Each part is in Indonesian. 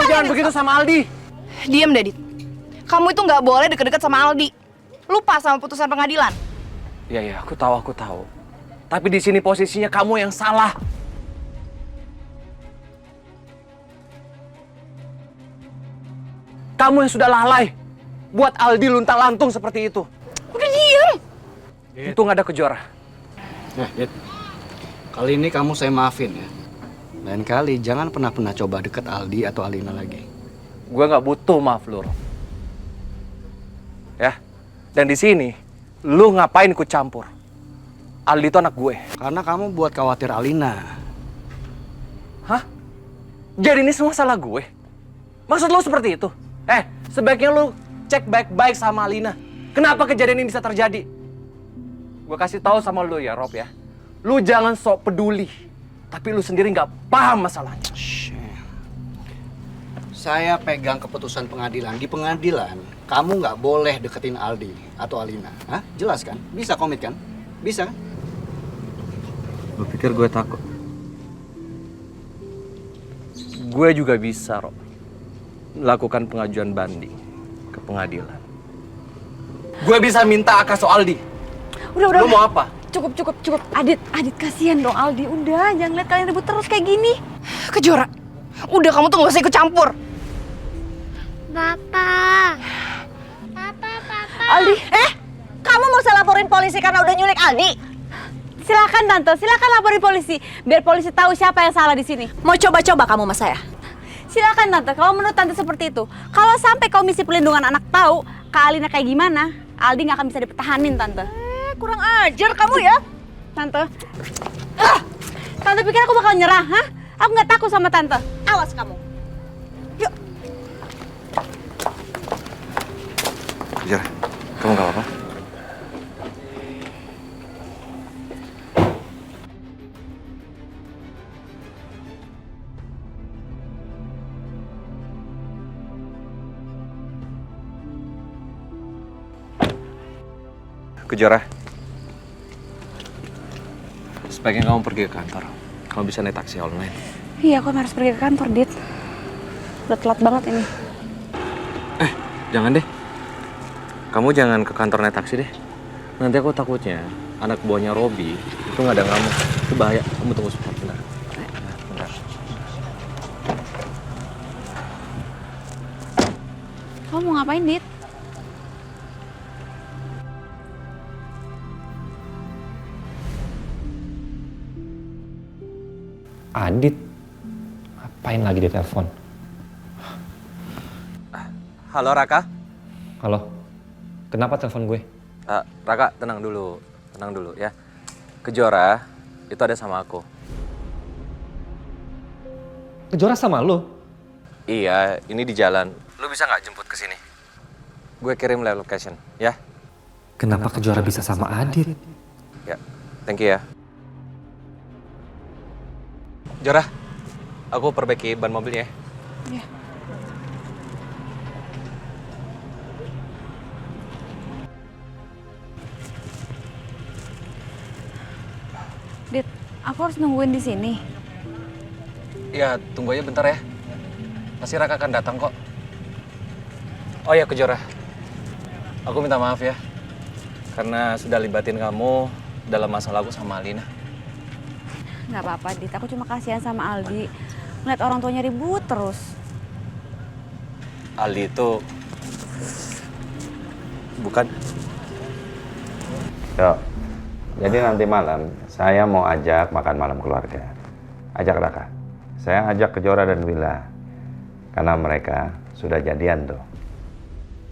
Kamu jangan begitu sama Aldi. Diam deh, Dit. Kamu itu nggak boleh deket-deket sama Aldi. Lupa sama putusan pengadilan. Iya, aku tahu. Tapi di sini posisinya kamu yang salah. Kamu yang sudah lalai buat Aldi luntang-lantung seperti itu. Udah diam. Untung ada Kejora. Dit. Kali ini kamu saya maafin ya. Lain kali jangan pernah coba deket Aldi atau Alina lagi. Gue nggak butuh maaf lu, Rob. Ya, dan di sini lu ngapain ikut campur? Aldi itu anak gue. Karena kamu buat khawatir Alina. Hah? Jadi ini semua salah gue? Maksud lu seperti itu? Sebaiknya lu cek baik-baik sama Alina. Kenapa kejadian ini bisa terjadi? Gue kasih tahu sama lu ya, Rob ya. Lu jangan sok peduli, tapi lu sendiri nggak paham masalahnya. Saya pegang keputusan pengadilan. Di pengadilan, kamu nggak boleh deketin Aldi atau Alina. Hah? Jelas kan? Bisa komit kan? Bisa kan? Lu pikir gue takut? Gue juga bisa, Rob, melakukan pengajuan banding ke pengadilan. Gue bisa minta Aka soal Aldi. Udah. Lu mau apa? Cukup. Adit kasihan dong Aldi. Udah, jangan lihat kalian ribut terus kayak gini. Kejora, udah kamu tuh gak usah ikut campur. Papa. Aldi, Kamu mau saya laporin polisi karena udah nyulik Aldi? Silakan Tante, silakan laporin polisi. Biar polisi tahu siapa yang salah di sini. Mau coba-coba kamu sama saya? Silakan Tante, kalau menurut Tante seperti itu. Kalau sampai Komisi Perlindungan Anak tahu Kak Alina kayak gimana, Aldi nggak akan bisa dipertahanin Tante. Kurang ajar kamu ya. Tante. Tante pikir aku bakal nyerah, hah? Aku nggak takut sama Tante. Awas kamu. Kejora, kamu nggak apa-apa? Kejora, sebaiknya kamu pergi ke kantor. Kamu bisa naik taksi online. Iya, aku harus pergi ke kantor, Dit. Udah telat banget ini. Jangan deh. Kamu jangan ke kantor naik taksi deh. Nanti aku takutnya anak buahnya Robi itu nggak ada kamu. Itu bahaya. Kamu tunggu sebentar. Bentar. Kamu mau ngapain, Dit? Adit, ngapain lagi di telepon? Halo Raka. Halo, kenapa telepon gue? Raka, tenang dulu ya. Kejora itu ada sama aku. Kejora sama lo? Iya, ini di jalan. Lu bisa nggak jemput ke sini? Gue kirim live location, ya. Kenapa Kejora bisa sama Adit? Ya, thank you ya. Jora, aku perbaiki ban mobilnya ya. Iya. Dit, aku harus nungguin di sini. Iya, tunggu aja bentar ya. Pasti Raka akan datang kok. Oh ya, Kejora. Aku minta maaf ya. Karena sudah libatin kamu dalam masalah aku sama Alina. Nggak apa-apa, Dit. Aku cuma kasihan sama Aldi. Ngeliat orang tuanya ribut terus. Aldi itu bukan. Yuk, jadi nanti malam saya mau ajak makan malam keluarga. Ajak Raka. Saya ajak Kejora dan Willa. Karena mereka sudah jadian tuh.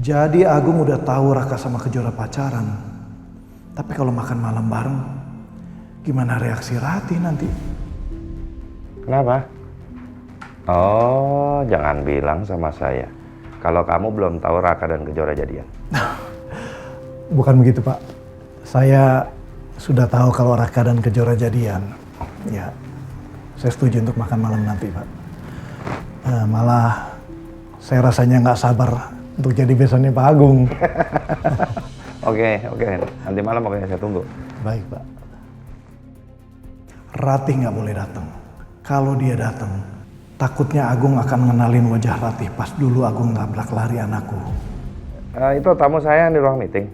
Jadi Agung udah tahu Raka sama Kejora pacaran. Tapi kalau makan malam bareng, gimana reaksi Ratih nanti? Kenapa? Oh, jangan bilang sama saya kalau kamu belum tahu Raka dan Kejora jadian. Bukan begitu, Pak. Saya sudah tahu kalau Raka dan Kejora jadian. Ya, saya setuju untuk makan malam nanti, Pak. Malah saya rasanya nggak sabar untuk jadi besannya Pak Agung. Oke. Nanti malam pokoknya saya tunggu. Baik, Pak. Ratih nggak boleh datang. Kalau dia datang, Takutnya Agung akan ngenalin wajah Ratih pas dulu Agung nabrak lari anakku. Itu tamu saya yang di ruang meeting.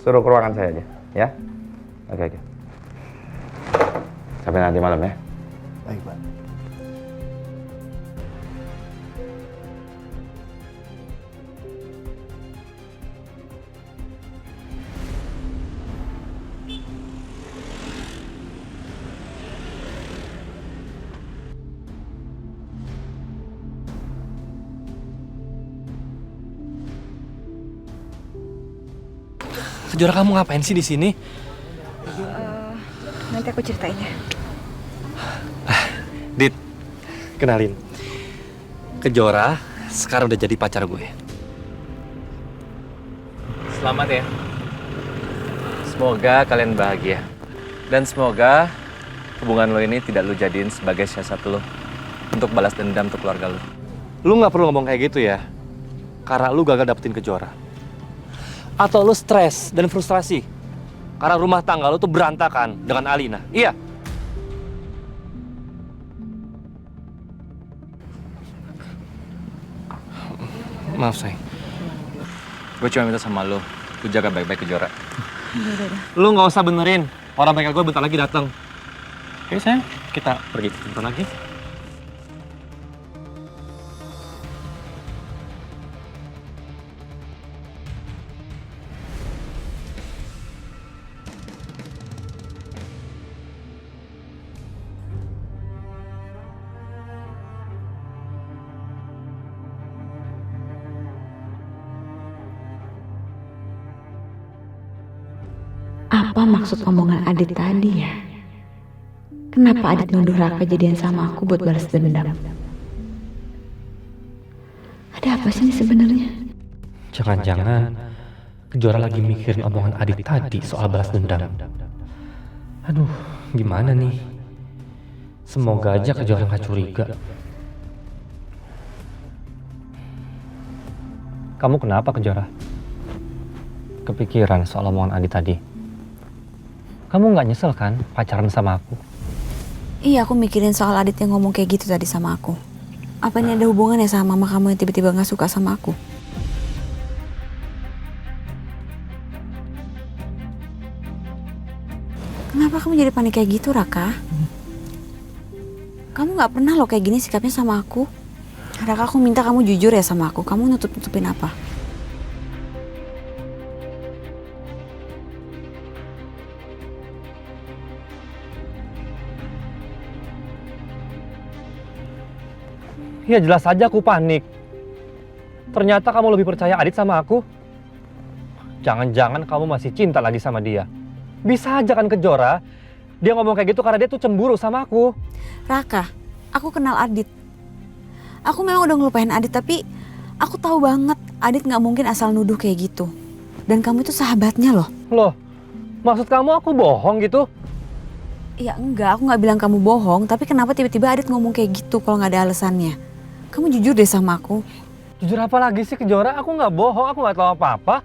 Suruh ke ruangan saya aja, ya? Oke. Sampai nanti malam ya. Baik, Pak. Kejora, kamu ngapain sih di sini? Nanti aku ceritain ya. Dit, kenalin. Kejora sekarang udah jadi pacar gue. Selamat ya. Semoga kalian bahagia. Dan semoga hubungan lo ini tidak lo jadiin sebagai siasat lo untuk balas dendam untuk keluarga lo. Lo nggak perlu ngomong kayak gitu ya. Karena lo gagal dapetin Kejora. Atau lo stres dan frustrasi karena rumah tangga lo tuh berantakan dengan Alina. Iya. Maaf, sayang. Gue cuma minta sama lo jaga baik-baik Kejora. Lo nggak usah benerin. Orang bengkel gue bentar lagi datang. Oke, sayang. Kita pergi bentar lagi. Apa maksud omongan Adit tadi ya? Kenapa Adit nuduh Raka jadian sama aku buat balas dendam? Ada apa sih ini sebenarnya? Jangan-jangan Kejora lagi mikirin omongan Adit tadi soal balas dendam. Aduh, gimana nih? Semoga aja Kejora nggak curiga. Kamu kenapa, Kejora? Kepikiran soal omongan Adit tadi? Kamu nggak nyesel kan pacaran sama aku? Iya, aku mikirin soal Adit yang ngomong kayak gitu tadi sama aku. Apa ini ada hubungannya sama mama kamu yang tiba-tiba nggak suka sama aku? Kenapa kamu jadi panik kayak gitu, Raka? Kamu nggak pernah loh kayak gini sikapnya sama aku. Raka, aku minta kamu jujur ya sama aku. Kamu nutup-nutupin apa? Ya jelas saja aku panik. Ternyata kamu lebih percaya Adit sama aku. Jangan-jangan kamu masih cinta lagi sama dia. Bisa aja kan Kejora, dia ngomong kayak gitu karena dia tuh cemburu sama aku. Raka, aku kenal Adit. Aku memang udah ngelupain Adit, tapi aku tahu banget Adit nggak mungkin asal nuduh kayak gitu. Dan kamu itu sahabatnya loh. Loh, maksud kamu aku bohong gitu? Ya enggak, aku nggak bilang kamu bohong. Tapi kenapa tiba-tiba Adit ngomong kayak gitu kalau nggak ada alasannya? Kamu jujur deh sama aku. Jujur apa lagi sih Kejora? Aku nggak bohong, aku nggak tahu apa-apa.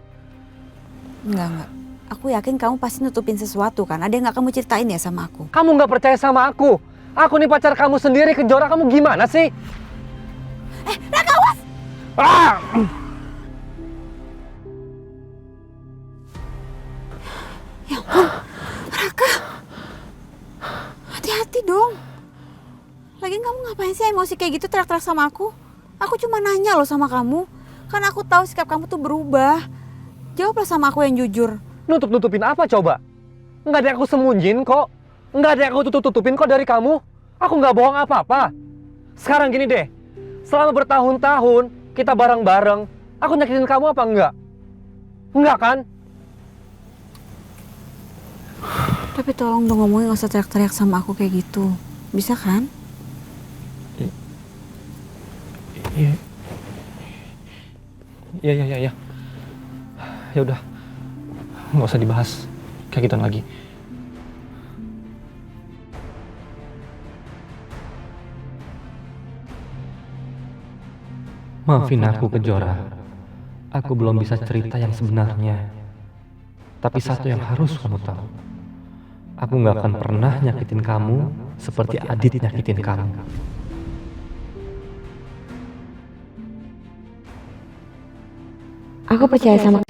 Enggak. Aku yakin kamu pasti nutupin sesuatu kan? Ada yang nggak kamu ceritain ya sama aku? Kamu nggak percaya sama aku? Aku nih pacar kamu sendiri, Kejora, kamu gimana sih? Raka, awas! Ah! Ya ampun, Raka. Hati-hati dong. Lagian kamu ngapain sih emosi kayak gitu teriak-teriak sama aku? Aku cuma nanya loh sama kamu. Karena aku tahu sikap kamu tuh berubah. Jawablah sama aku yang jujur. Nutup-nutupin apa coba? Nggak ada yang aku sembunyiin kok. Nggak ada yang aku tutup-tutupin kok dari kamu. Aku nggak bohong apa-apa. Sekarang gini deh. Selama bertahun-tahun kita bareng-bareng. Aku nyakitin kamu apa enggak? Enggak kan? Tapi tolong dong ngomongin gak usah teriak-teriak sama aku kayak gitu. Bisa kan? Iya. Iya. Ya udah. Nggak usah dibahas kayak gitu lagi. Maafin aku Kejora. Aku belum bisa cerita yang sebenarnya. Tapi satu yang harus kamu tahu. Aku nggak akan pernah nyakitin kamu seperti Adit nyakitin kamu. Aku percaya sama